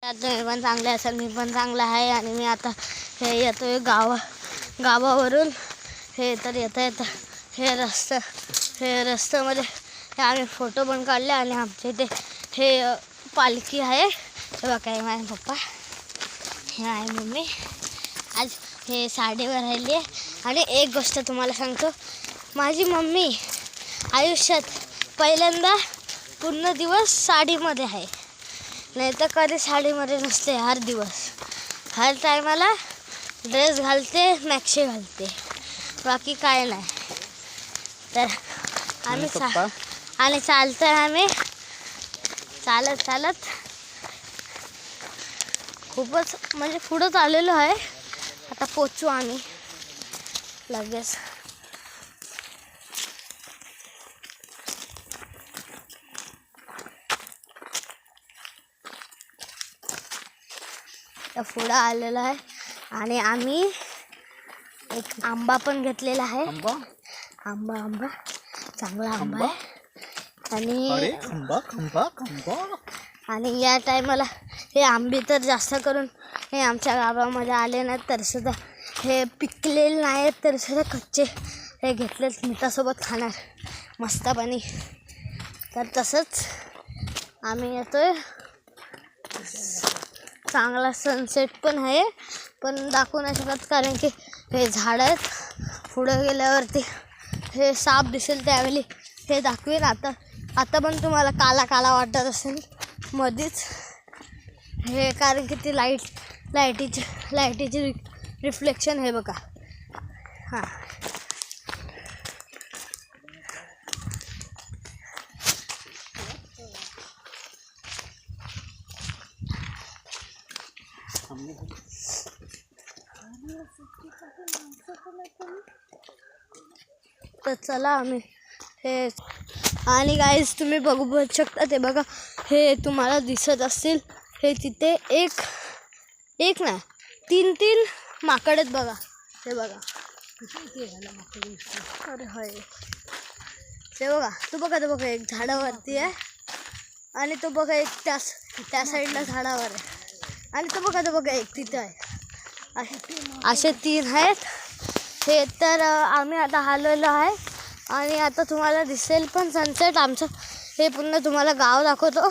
तुम्ही पण चांगले असाल, मी पण चांगला आहे. आणि मी आता हे येतोय गावावरून. हे तर येता हे रस्त्यामध्ये हे आम्ही फोटो पण काढले. आणि आमच्या इथे हे पालखी आहे. हे बघा, हे माझे पप्पा, हे आहे मम्मी. आज हे साडीवर राहिली आहे. आणि एक गोष्ट तुम्हाला सांगतो, माझी मम्मी आयुष्यात पहिल्यांदा पूर्ण दिवस साडीमध्ये आहे. नाही तर कधी साडीमध्ये नसते. हर टायमाला ड्रेस घालते, मॅक्सी घालते, बाकी काय नाही. तर आम्ही चालतोय. आम्ही चालत खूपच म्हणजे पुढं चाललेलो आहे. आता पोचू आम्ही लगेच. पुढं आलेलो आहे. आणि आम्ही एक आंबा पण घेतलेला आहे. आंबा चांगला आंबा आहे. आणि या टायमाला हे आंबे तर जास्त करून हे आमच्या गावामध्ये आले नाहीत, तर सुद्धा हे पिकलेले नाहीत, तर सुद्धा कच्चे हे घेतलेत मिठासोबत खाणार मस्तपणी. तर तसंच आम्ही येतोय. चांगला सनसेट पण आहे, पण दाखवू नाही शकत कारण की हे झाड आहेत. पुढं गेल्यावरती हे साप दिसेल, त्यावेळी हे दाखवेन. आता पण तुम्हाला काला वाटत असेल मध्येच हे, कारण की ती लाईटीची रिफ्लेक्शन हे बघा. हां, तर चला आम्ही हे. आणि गाईज तुम्ही बघू शकता, ते बघा हे तुम्हाला दिसत असतील. हे तिथे एक ना तीन माकड आहेत बघा. हे बघा, अरे होय, ते बघा, तो बघा एक झाडावरती आहे. आणि तो बघा एक त्या साईडला झाडावर आहे. आणि तो बघा एक तिथे आहे. असे 3 आहेत. हे तर आम्ही आता आलेलो आहे. आणि आता तुम्हाला दिसेल पण सनसेट आमचं. हे पुन्हा तुम्हाला गाव दाखवतो,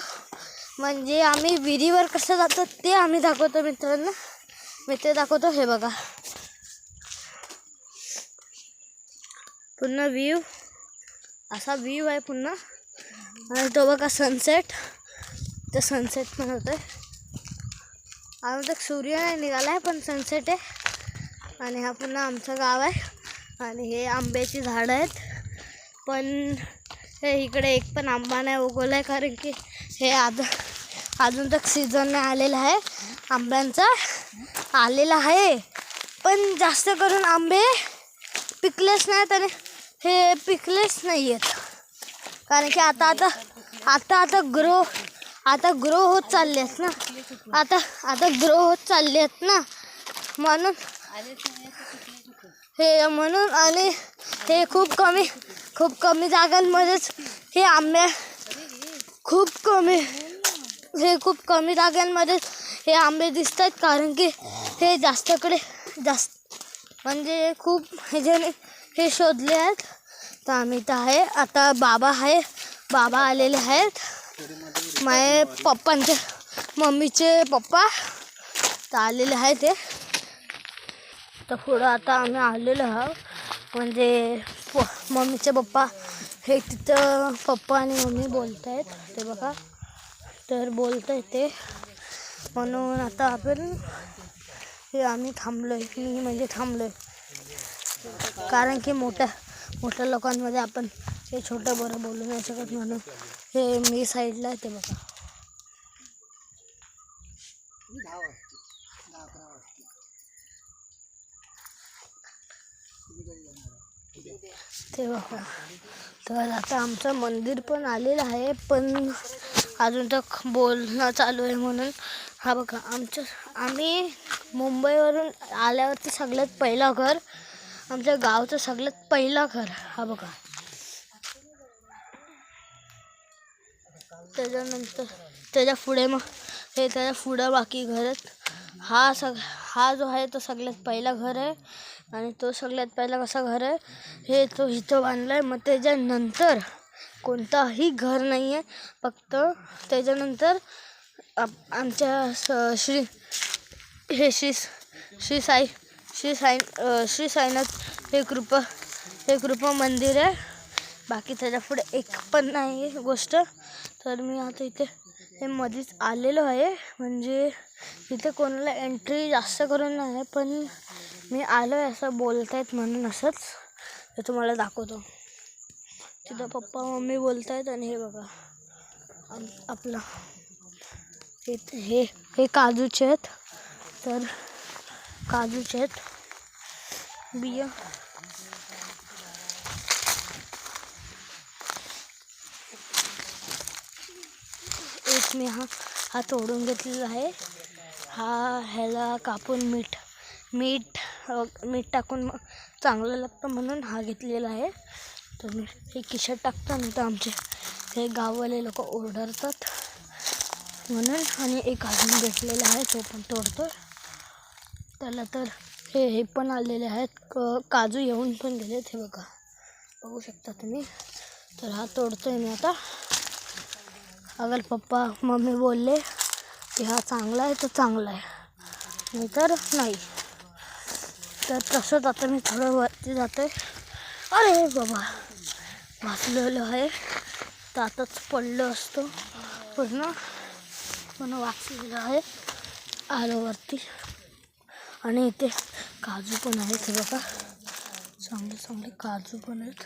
म्हणजे आम्ही विहिरीवर कसं जातो ते आम्ही दाखवतो मित्रांनो. मी ते दाखवतो. हे बघा पुन्हा व्ह्यू, असा व्ह्यू आहे पुन्हा. आणि तो बघा सनसेट, ते सनसेट पण होतं आहे. अजून तक सूर्य नाही निघाला आहे, पण सनसेट आहे. आणि हा पुन्हा आमचं गाव आहे. आणि हे आंब्याची झाडं आहेत, पण हे इकडे एक पण आंबा नाही उगवला आहे, कारण की हे अजून तक सीझन नाही आलेला आहे आंब्यांचा. आलेला आहे, पण जास्त करून आंबे पिकलेच नाहीत. आणि हे पिकलेच नाही आहेत, कारण की आता ग्रो होत चालले आहेत ना. आता ग्रो होत चालले आहेत ना, म्हणून आणि हे खूप कमी जागांमध्येच हे आंबे खूप कमी जागांमध्येच हे आंबे दिसतात, कारण की हे जास्त म्हणजे खूप ह्याच्याने हे शोधले आहेत. तर आम्ही तर आहे आता. बाबा आलेले आहेत, माझे मम्मीचे पप्पा तर आलेले आहेत. ते तर पुढं आता आम्ही आलेलो आहोत, म्हणजे मम्मीचे पप्पा हे तिथं पप्पा आणि मम्मी बोलत आहेत. ते बघा, तर बोलत आहेत ते, म्हणून आता आपण हे आम्ही मी थांबलोय, कारण की मोठ्या लोकांमध्ये आपण हे छोटं बरं बोलू नाही शकत, म्हणून हे मी साईडला आहे. ते बघा ते बघा. तर आता आमचं मंदिर पण आलेलं आहे, पण अजून तक बोलणं चालू आहे, म्हणून हा बघा आम्ही मुंबईवरून आल्यावरती सगळ्यात पहिलं घर, आमच्या गावचं सगळ्यात पहिलं घर. हा बघा, त्याच्यानंतर त्याच्या पुढे मग हे त्याच्या पुढं बाकी घर आहेत. हा जो आहे तो सगळ्यात पहिला घर आहे आणि तो सगळ्यात पहिला कसा घर आहे हे तो इथं बांधला आहे. मग त्याच्यानंतर कोणताही घर नाही आहे. फक्त त्याच्यानंतर आमच्या श्री साईनाथ हे कृपा मंदिर आहे. बाकी त्याच्या पुढे एक पण नाही आहे गोष्ट. तर मी आता इथे हे मध्येच आलेलो आहे. म्हणजे इथे कोणाला एंट्री जास्त करून नाही आहे, पण मी आलो आहे असं बोलत आहेत म्हणून असंच ते तुम्हाला दाखवतो. तिथं पप्पा मम्मी बोलत आहेत आणि हे बघा आपलं हे काजूचे आहेत. तर काजूचे आहेत बिया. एक मी हा तोडून घेतलेला आहे. ह्याला कापून मीठ टाकून चांगलं लागतं म्हणून हा घेतलेला आहे. तर मी हे खिशात टाकतो आणि तर आमचे हे गाववाले लोक ओरडतात म्हणून. आणि एक अजून घेतलेला आहे तो पण तोडतो त्याला. तर हे पण आलेले आहेत काजू येऊन पण गेलेत. हे बघू शकता तुम्ही. तर हा तोडतोय मी आता. अगर पप्पा मम्मी बोलले की हा चांगला आहे तर चांगला आहे, नाहीतर नाही. तर तसंच आता मी थोडं वरती जातोय. अरे बाबा वाचलेलो आहे. तर आताच पडलो असतो पूर्ण वाचलेलं आहे. आलो वरती आणि इथे काजू पण आहेत. हे बघा चांगले काजू पण आहेत.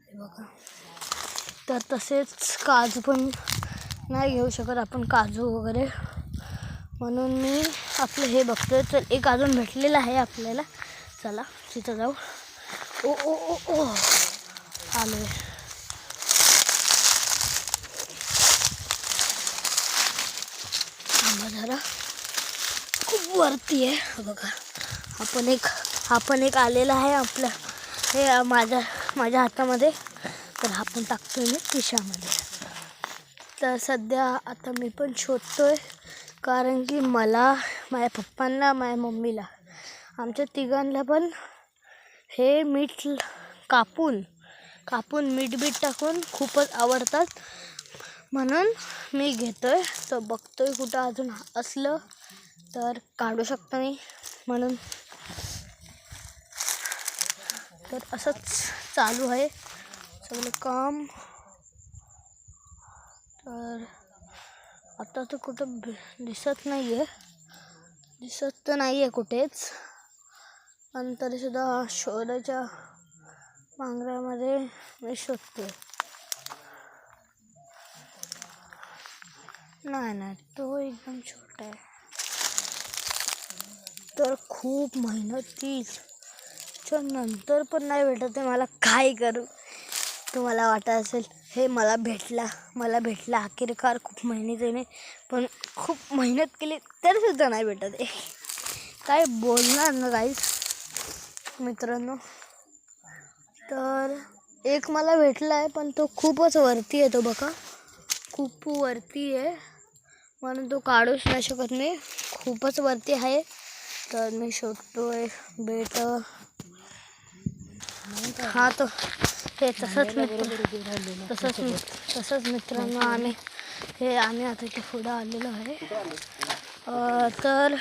हे बघा. तर तसेच काजू पण नाही घेऊ शकत आपण काजू वगैरे, म्हणून मी आपलं हे बघतोय. तर एक अजून भेटलेलं आहे आपल्याला. चला तिथं जाऊ. ओ ओ ओ ओ आलो आहे. थांबा जरा, खूप वरती आहे. बघा हा पण एक आलेला आहे आपल्या हे माझ्या हातामध्ये. तर हा पण टाकतोय मी खिशामध्ये. तर सध्या आता मी पण शोधतोय, कारण की मला, माझ्या पप्पांना, माझ्या मम्मीला, आमच्या तिघांना पण हे मीठ कापून मीठ टाकून खूपच आवडतात. म्हणून मी घेतोय. तर बघतोय कुठं अजून असलं तर काढू शकतो मी म्हणून. तर असंच चालू आहे सगळं काम. तर आता तर कुठं दिसत तर नाही आहे कुठेच. पण तरीसुद्धा शोधाच्या मांगरामध्ये मी शोधते. नाही तो एकदम छोटा आहे. तर खूप मेहनतीच्या नंतर पण नाही भेटत आहे. मला काय करू. तुम्हाला वाटत असेल हे मला भेटला अखेरकार खूप मेहनतीने, पण खूप मेहनत केली तर सुद्धा नाही भेटत आहे. काय बोलणार ना गाईस मित्रांनो. तर एक मला भेटला आहे, पण तो खूपच वरती आहे. तो बघा खूप वरती आहे म्हणून तो काढूच नाही शकत मी. खूपच वरती आहे. तर मी शोधतोय बेट. हा तो हे तसंच मित्रांनो आम्ही आता इथे पुढं आलेलो आहे. तर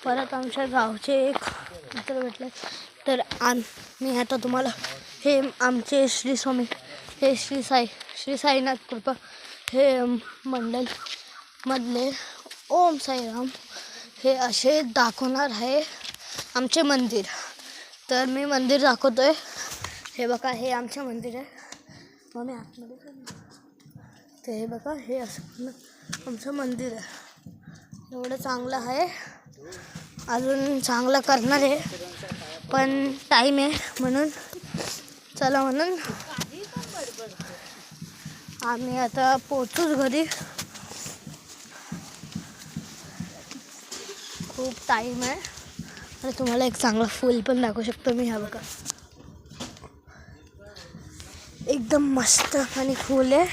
परत आमच्या गावचे एक मित्र भेटले. तर मी आता तुम्हाला हे आमचे श्री साईनाथ कृपा हे मंडल मधले ओम साईराम हे असे दाखवणार आहे आमचे मंदिर. तर मी मंदिर दाखवतोय. हे बघा हे आमचे मंदिर आहे. मग मी आतमध्ये ते हे बघा हे असं आमचं मंदिर आहे. एवढं चांगलं आहे. अजून चांगलं करणार आहे, पण टाईम आहे म्हणून म्हणून आम्ही आता पोचूच घरी. खूप टाईम आहे. आणि तुम्हाला एक चांगला फूल पण दाखवू शकतो मी. हा बघा एकदम मस्त आणि फूल आहे.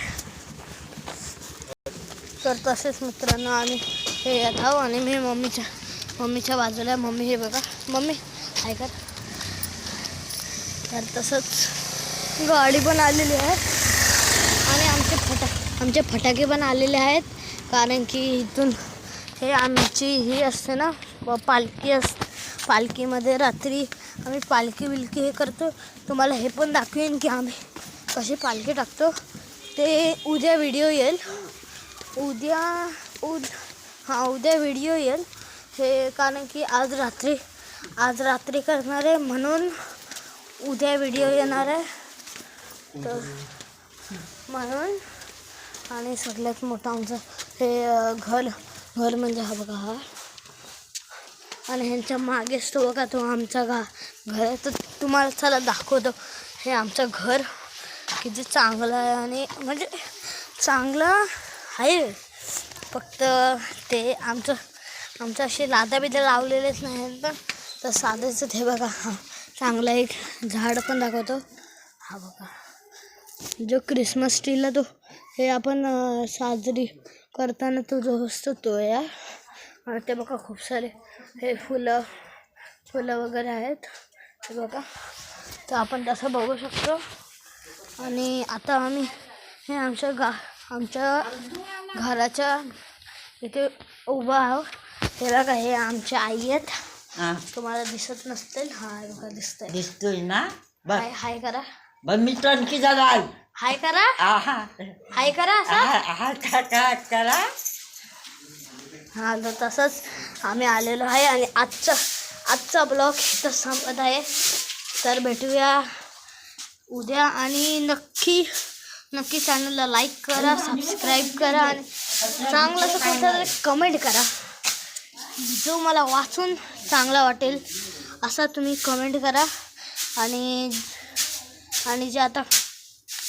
तर तसेच मित्रांनो आम्ही हे येत आहो आणि मी मम्मीच्या बाजूला. मम्मी हे बघा, मम्मी ऐका. तर तसंच गाडी पण आलेली आहे आणि आमचे फटाके पण आलेले आहेत. कारण की इथून हे आमची ही असते ना पालखीमध्ये रात्री आम्ही पालखी हे करतो. तुम्हाला हे पण दाखवेन की आम्ही कशी पालखी टाकतो. ते उद्या व्हिडिओ येईल. उद्या व्हिडिओ येईल हे. कारण की आज रात्री करणार आहे म्हणून उद्या व्हिडिओ येणार आहे. तर म्हणून आणि सगळ्यात मोठं आमचं हे घर म्हणजे हा बघा हा. आणि ह्यांच्या मागेच तो बघा तो आमचा घर आहे. तर तुम्हाला चला दाखवतो हे आमचं घर किती चांगलं आहे. आणि म्हणजे चांगलं आहे, फक्त ते आमचं असे लादा बिदा लावलेलेच नाही. तर साधेच ते बघा हा चांगला एक झाड पण दाखवतो. हा बघा जो क्रिसमस ट्रीला तो हे आपण साजरी करताना तो जो असतो तो या. आणि ते बघा खूप सारे हे फुलं वगैरे आहेत हे बघा. तर आपण तसं बघू शकतो. आणि आता आम्ही हे आमच्या घराच्या इथे उभं आहोत. हे बघा हे आमच्या आई आहेत. तुम्हाला दिसत नसतील. हा बघा दिसतोय ना. हाय करा. मी टणकी झाला. हाय करा. हाय करा करा. हा तर तसंच आम्ही आलेलो आहे. आणि आजचा ब्लॉग इथं संपत आहे. तर भेटूया उद्या. आणि नक्की चॅनलला लाईक करा, सबस्क्राईब करा आणि चांगलं असं कोणतं कमेंट करा. जो मला वाचून चांगला वाटेल असा तुम्ही कमेंट करा. आणि जे आता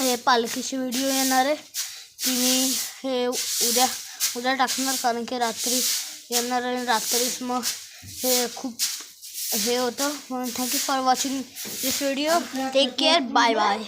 हे पालखीची व्हिडिओ येणार आहे ती मी हे उद्या टाकणार. कारण की रात्री येणार आणि रात्रीच मग हे खूप हे होतं. म्हणून thank you for watching this video. Take care. Bye bye.